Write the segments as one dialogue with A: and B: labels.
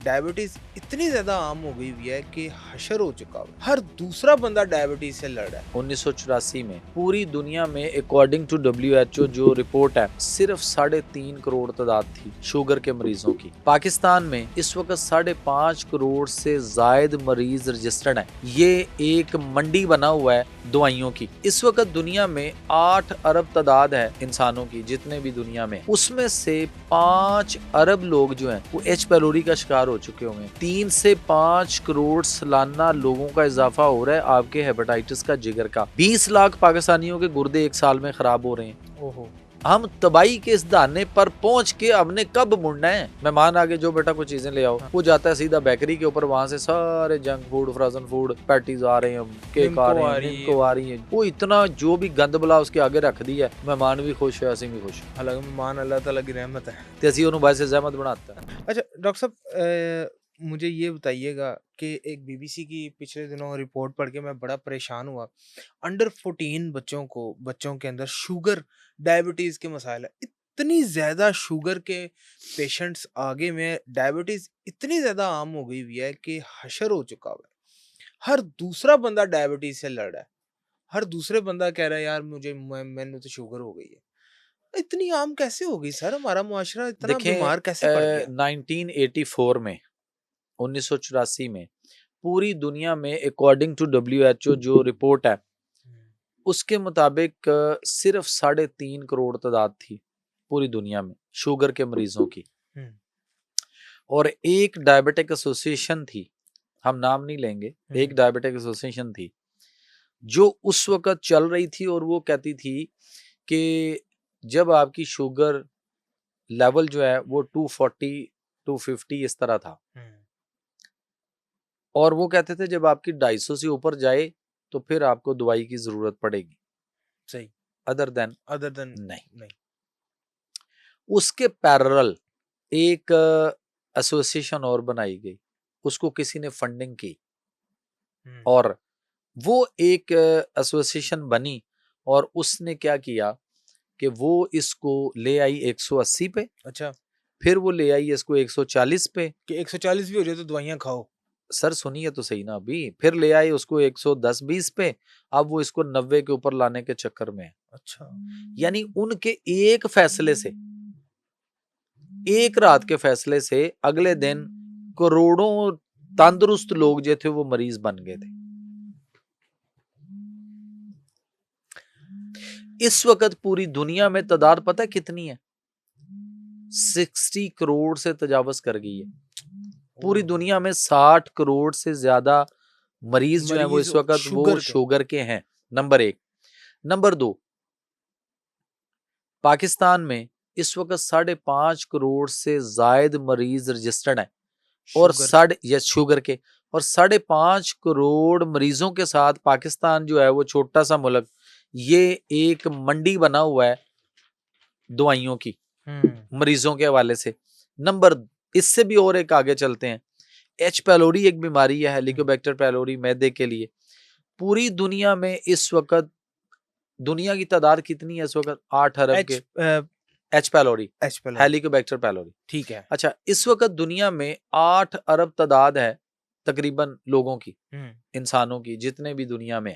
A: Diabetes इतनी ज्यादा आम हो गई हुई है कि हशर हो चुका है। हर दूसरा बंदा डायबिटीज से लड़ रहा है।
B: 1984 में पूरी दुनिया में अकॉर्डिंग टू WHO जो रिपोर्ट है सिर्फ 3.5 करोड़ तादाद थी शुगर के मरीजों की। पाकिस्तान में इस वक्त 5.5 करोड़ से जायद मरीज रजिस्टर्ड हैं। ये एक मंडी बना हुआ है दवाइयों की। इस वक्त दुनिया में 8 अरब तादाद है इंसानों की, जितने भी दुनिया में, उसमें से 5 अरब लोग जो हैं वो एच पैलोरी का शिकार हो चुके होंगे। 3 से 5 करोड़ सालाना लोगों का इजाफा हो रहा है आपके हेपेटाइटिस का, जिगर का। 20 लाख पाकिस्तानियों के गुर्दे एक साल में खराब हो रहे हैं।
A: ओहो,
B: हम तबाही के इस दाने पर पहुंच के हमने कब मुड़ना है? मेहमान आगे जो बेटा कुछ चीजें ले आओ, वो जाता है सीधा बेकरी के ऊपर, वहां से सारे junk food, frozen food, patties आ रहे हैं, केक आ रहे हैं, निम्को आ रही है। वो इतना जो भी गंद बला उसके आगे रख दिया है। मेहमान भी खुश है, असीं भी खुश।
A: हालांकि मेहमान अल्लाह ताला की रहमत है।
B: ते असीं उन्होंने बायसे ज़हमत बनाता है।
A: अच्छा डॉक्टर साहब, मुझे ये बताइएगा कि एक बीबीसी की पिछले दिनों रिपोर्ट पढ़ के मैं बड़ा परेशान हुआ। अंडर 14 बच्चों के अंदर शुगर डायबिटीज के मसाइल है। इतनी ज्यादा शुगर के पेशेंट्स आगे में डायबिटीज इतनी ज्यादा आम हो गई हुई है कि हशर हो चुका हुआ है। हर दूसरा बंदा डायबिटीज से लड़ रहा है। हर दूसरे बंदा कह रहा है यार मैंने तो शुगर हो गई है। इतनी आम कैसे हो गई सर? हमारा मुआशरा इतना
B: देखें,
A: बीमार कैसे पड़ गया?
B: 1984 में, 1984 में पूरी दुनिया में अकॉर्डिंग टू WHO जो रिपोर्ट है उसके मुताबिक सिर्फ 3.5 करोड़ तादाद थी पूरी दुनिया में शुगर के मरीजों की।
A: हम्म,
B: और एक डायबिटिक एसोसिएशन थी, हम नाम नहीं लेंगे, एक डायबिटिक एसोसिएशन थी जो उस वक्त चल रही थी, और वो कहती थी कि जब आपकी शुगर लेवल जो है वो 240 250 इस तरह था, और वो कहते थे जब आपकी 250 से ऊपर जाए तो फिर आपको दवाई की जरूरत पड़ेगी,
A: सही।
B: अदर देन
A: नहीं।
B: उसके पैरेलल एक एसोसिएशन और बनाई गई, उसको किसी ने फंडिंग की, और वो एक एसोसिएशन बनी, और उसने क्या किया कि वो इसको ले आई 180 पे।
A: अच्छा,
B: फिर वो ले आई इसको 140 पे।
A: कि 140 भी हो जाए तो दवाइयाँ खाओ।
B: सर सुनिए तो सही ना अभी। फिर ले आए उसको 110-20 पे। अब वो इसको 90 के ऊपर लाने के चक्कर में है।
A: अच्छा,
B: यानी उनके एक फैसले से, एक रात के फैसले से अगले दिन करोड़ों तंदुरुस्त लोग जो थे वो मरीज बन गए थे। इस वक्त पूरी दुनिया में तादाद पता है कितनी है? 60 करोड़ से तजावज कर गई है। पूरी दुनिया में 60 करोड़ से ज्यादा मरीज जो है वो इस वक्त वो शुगर के हैं। नंबर 1। नंबर 2, पाकिस्तान में इस वक्त 5.5 करोड़ से जायद मरीज रजिस्टर्ड हैं, और शुगर के, और 5.5 करोड़ मरीजों के साथ पाकिस्तान जो है वो छोटा सा मुल्क, ये एक मंडी बना हुआ है दवाइयों की मरीजों के हवाले से। नंबर, इससे भी और एक आगे चलते हैं, एच पैलोरी एक बीमारी है, हेलिकोबैक्टर पैलोरी, मैदे के लिए। पूरी दुनिया में इस वक्त दुनिया की तादाद कितनी है इस वक्त? 8 अरब के। एच पैलोरी, हेलिकोबैक्टर पैलोरी,
A: ठीक है।
B: अच्छा, इस वक्त दुनिया में 8 अरब तादाद है तकरीबन लोगों की, इंसानों की, जितने भी दुनिया में।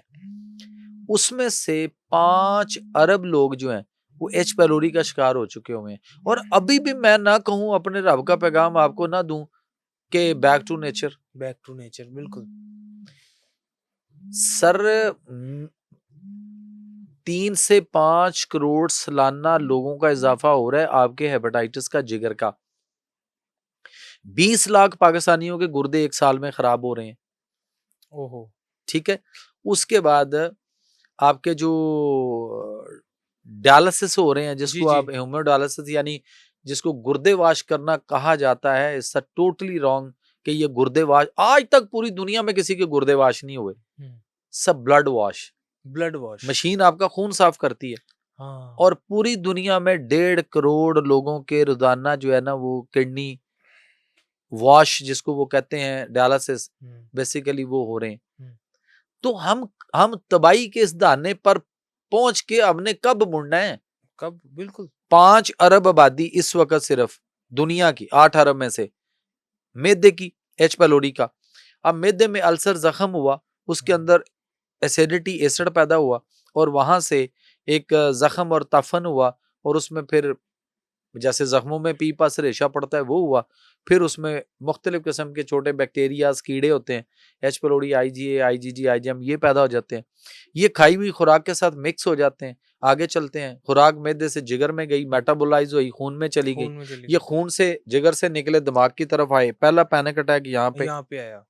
B: उसमें से 5 अरब लोग जो हैं वो एच पैलोरी का शिकार हो चुके हुए हैं। और अभी भी मैं ना कहूं, अपने रब का पैगाम आपको ना दूं कि बैक टू नेचर,
A: बिल्कुल।
B: सर 3 से 5 करोड़ सालाना लोगों का इजाफा हो रहा है आपके हेपेटाइटिस का, जिगर का। 20 लाख पाकिस्तानियों के गुर्दे एक साल में खराब हो रहे हैं।
A: ओहो,
B: ठीक है। उसके बाद आपके जो डायलिसिस हो रहे हैं, जिसको आप हेमोडायलिसिस यानी जिसको गुर्दे वाश करना कहा जाता है, इट्स टोटली रॉन्ग कि ये गुर्दे वाश, आज तक पूरी दुनिया में किसी के गुर्दे वाश नहीं हुए, सब ब्लड वॉश मशीन आपका खून साफ करती है।
A: हाँ।
B: और पूरी दुनिया में 1.5 करोड़ लोगों के रोजाना जो है ना वो किडनी वॉश, जिसको वो कहते हैं डायलिसिस, बेसिकली वो हो रहे हैं। तो हम तबाही के इस दाने पर पहुंच के हमने कब मुड़ना है?
A: कब? बिल्कुल।
B: 5 अरब आबादी इस वक्त सिर्फ दुनिया की 8 अरब में से, मैदे की, एच पेलोरी का। अब मैदे में अल्सर जख्म हुआ, उसके अंदर एसिडिटी एसिड पैदा हुआ और वहां से एक जख्म और तफन हुआ और उसमें फिर जैसे जख्मों में पीपा रेशा पड़ता है वो हुआ, फिर उसमें मुख्तलिफ किस्म के छोटे बैक्टीरियाज कीड़े होते हैं, एच पेलोरी, आईजीए, आईजीजी, आईजीएम, ये पैदा हो जाते हैं। ये खाई हुई खुराक के साथ मिक्स हो जाते हैं, आगे चलते हैं, खुराक मैदे से जिगर में गई, मेटाबोलाइज हुई, खून में चली गई,
A: खून में चली
B: ये
A: गई,
B: खून से जिगर से निकले दिमाग की तरफ आए, पहला पैनिक अटैक यहाँ पे,
A: यहाँ पे आया।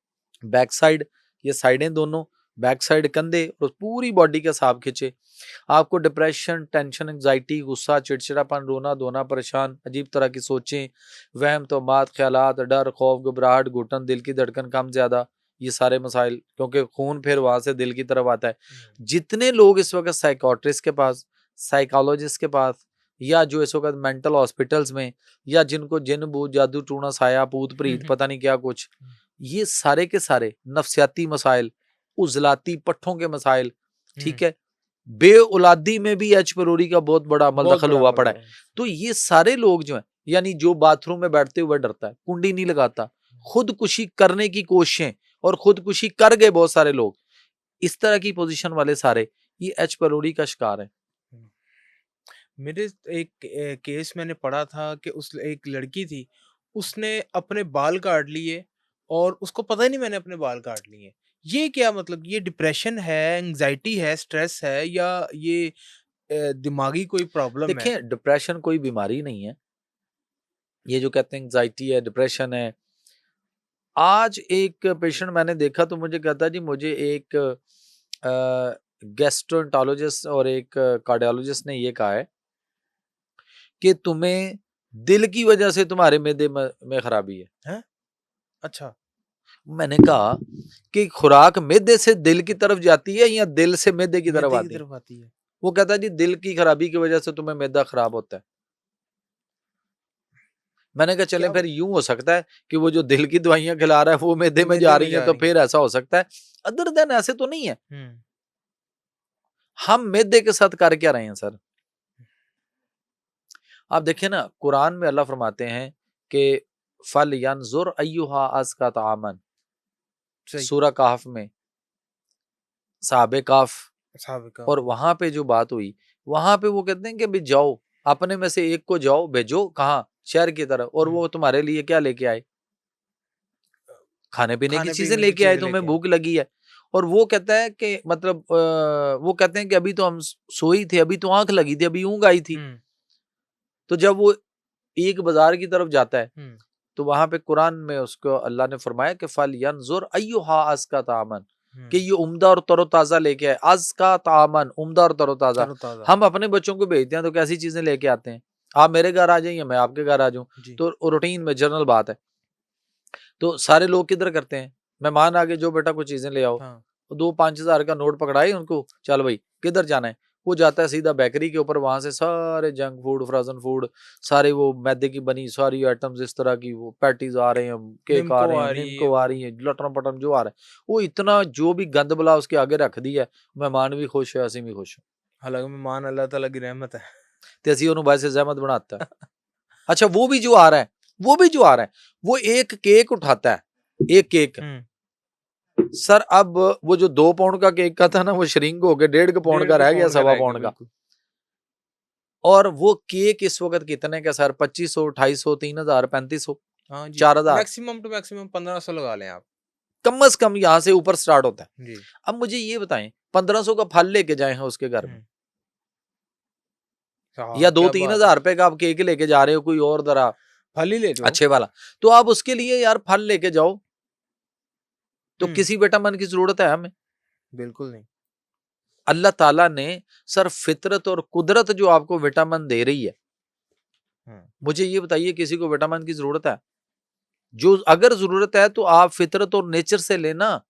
B: बैक साइड, ये साइडें दोनों, बैक साइड कंधे और पूरी बॉडी के सांप खींचे। आपको डिप्रेशन, टेंशन, एंग्जाइटी, गुस्सा, चिड़चिड़ापन, रोना धोना, परेशान, अजीब तरह की सोचें, वहम, तोहमात, ख्यालात, डर, खौफ, घबराहट, घुटन, दिल की धड़कन कम ज्यादा, ये सारे मसाइल, क्योंकि खून फिर वहां से दिल की तरफ आता है। जितने लोग इस वक्त साइकोट्रिस्ट के पास, साइकोलॉजिस्ट के पास, या जो इस वक्त मेंटल हॉस्पिटल्स में, या जिनको जिन भूत जादू टूना साया पूत प्रीत पता नहीं क्या कुछ, ये सारे के सारे नफ्सियाती मसाइल, उजलाती पट्ठों के मसाइल, ठीक है, बे औलादी में भी एच पेलोरी का बहुत बड़ा अमल
A: बहुत
B: दखल
A: बड़ा
B: हुआ
A: अमल
B: पड़ा है।
A: है।
B: तो ये सारे लोग जो हैं, यानी जो बाथरूम में बैठते हुए डरता है, कुंडी नहीं लगाता, खुदकुशी करने की कोशिशें और खुदकुशी कर गए बहुत सारे लोग, इस तरह की पोजीशन वाले सारे ये एच पेलोरी का शिकार है।
A: मेरे एक केस मैंने पढ़ा था कि उस एक लड़की थी, उसने अपने बाल काट लिए और उसको पता ही नहीं मैंने अपने बाल काट लिए। ये क्या मतलब, ये डिप्रेशन है, एंग्जायटी है, स्ट्रेस है, या ये दिमागी कोई प्रॉब्लम है?
B: देखिए, डिप्रेशन कोई बीमारी नहीं है, ये जो कहते हैं एंग्जाइटी है, डिप्रेशन है। आज एक पेशेंट मैंने देखा तो मुझे कहता जी, मुझे एक गैस्ट्रोएंटरोलॉजिस्ट और एक कार्डियोलॉजिस्ट ने ये कहा है कि तुम्हें दिल की वजह से तुम्हारे मैदे में खराबी है।
A: हैं? अच्छा,
B: मैंने कहा कि खुराक मैदे से दिल की तरफ जाती है या दिल से मैदे की तरफ
A: मैदे की
B: आती है?
A: तरफ आती है।
B: वो कहता है जी, दिल की खराबी की वजह से तुम्हें मैदा खराब होता है। मैंने कहा चलें,
A: क्या
B: फिर यूं हो सकता है कि वो जो दिल की दवाइयां खिला रहा है वो मैदे में जा
A: मैदे में
B: रही हैं,
A: जा
B: तो
A: रही
B: फिर
A: हैं?
B: ऐसा हो सकता है। अदर देन ऐसे तो नहीं है।
A: हुँ।
B: हम मैदे के साथ कर क्या रहे हैं सर? आप देखिए ना, कुरान में अल्लाह फरमाते हैं कि फल यंजुर अय्युहा अज़का तामन,
A: सही।
B: सूरह कहफ में, साहबे कहफ,
A: साबिक़ा।
B: और वहां पे जो बात हुई, वहां पे वो कहते हैं कि भी जाओ, अपने में से एक को जाओ, भेजो कहाँ, शहर की तरफ, और
A: हुँ।
B: वो तुम्हारे लिए क्या लेके आए? खाने पीने की चीजें
A: खाने-पीने की
B: लेके आए,
A: चीज़ें
B: तुम्हें
A: लेके आए।
B: भूख लगी है। और वो कहता है कि मतलब वो कहते हैं कि अभी तो हम सोई थे, अभी तो आंख लगी थी, अभी ऊँग आई थी।
A: हुँ,
B: तो जब वो एक बाजार की तरफ जाता है,
A: हुँ,
B: तो वहां पे कुरान में उसको अल्लाह ने फरमाया कि फल यंजुर अय्युहा अज़का तामन, कि
A: हुँ।
B: ये उम्दा और तरोताजा लेके आए। अज़का तामन, उम्दा और तरोताजा।
A: तरोताज़ा।
B: हम अपने बच्चों को भेजते हैं तो कैसी चीजें लेके आते हैं? आप मेरे घर आ जाइए, मैं आपके घर आ जाऊं,
A: जी।
B: तो रूटीन में जनरल बात है। तो सारे लोग किधर करते हैं? मेहमान आ गए, जो बेटा कुछ चीजें ले आओ,
A: हाँ।
B: 2-5 हज़ार का नोट पकड़ाए उनको, चल भाई किधर जाना है? वो जाता है सीधा बेकरी के ऊपर, वहां से सारे जंक फूड, फ्रोजन फूड, सारे वो मैदे की बनी सारी आइटम्स, इस तरह की वो पैटीज आ रहे हैं, केक आ
A: निम्को
B: रहे हैं,
A: आ रही है
B: निमको आ
A: वो।
B: रही है, लटरम पटरम जो आ रहा है, वो इतना जो भी गंद बला उसके आगे रख दी है, मेहमान भी खुश है, ਅਸੀਂ भी खुश है।
A: हालाँकि मेहमान अल्लाह ताला की रहमत है।
B: ते ਅਸੀਂ ਉਹਨੂੰ वैसे जहमत बनाता है। अच्छा, वो भी जो आ रहा है, वो भी जो आ रहा है, वो एक केक उठाता है, एक केक
A: हुँ।
B: सर, अब वो जो 2 पाउंड का केक का था ना, वो श्रिंक हो गया, 1.5 पाउंड का
A: 1.5
B: रह गया,
A: पाउंड का
B: सवा
A: रह गया,
B: पाउंड का।
A: बिल्कुल।
B: और वो केक इस वक्त कितने का सर? 2500, 250, 3000, 3500,
A: हाँ जी,
B: 4000,
A: मैक्सिमम टू मैक्सिमम 1500 लगा लें आप।
B: कम से कम यहाँ से ऊपर स्टार्ट होता है।
A: जी।
B: अब मुझे ये बताएं, 1500 का फल लेके जाए हैं उसके घर में,
A: हुँ। हाँ,
B: या दो
A: क्या
B: तीन
A: बात है।
B: हजार रुपए का आप केक लेके जा रहे हो, कोई और जरा
A: फल ही ले जाओ।
B: अच्छे वाला, तो आप उसके लिए यार फल लेके जाओ, तो
A: हुँ,
B: किसी विटामिन की जरूरत है हमें?
A: बिल्कुल नहीं।
B: अल्लाह ताला ने सर फितरत और कुदरत जो आपको विटामिन दे रही है,
A: हुँ,
B: मुझे ये बताइए किसी को विटामिन की जरूरत है? जो अगर जरूरत है तो आप फितरत और नेचर से लेना।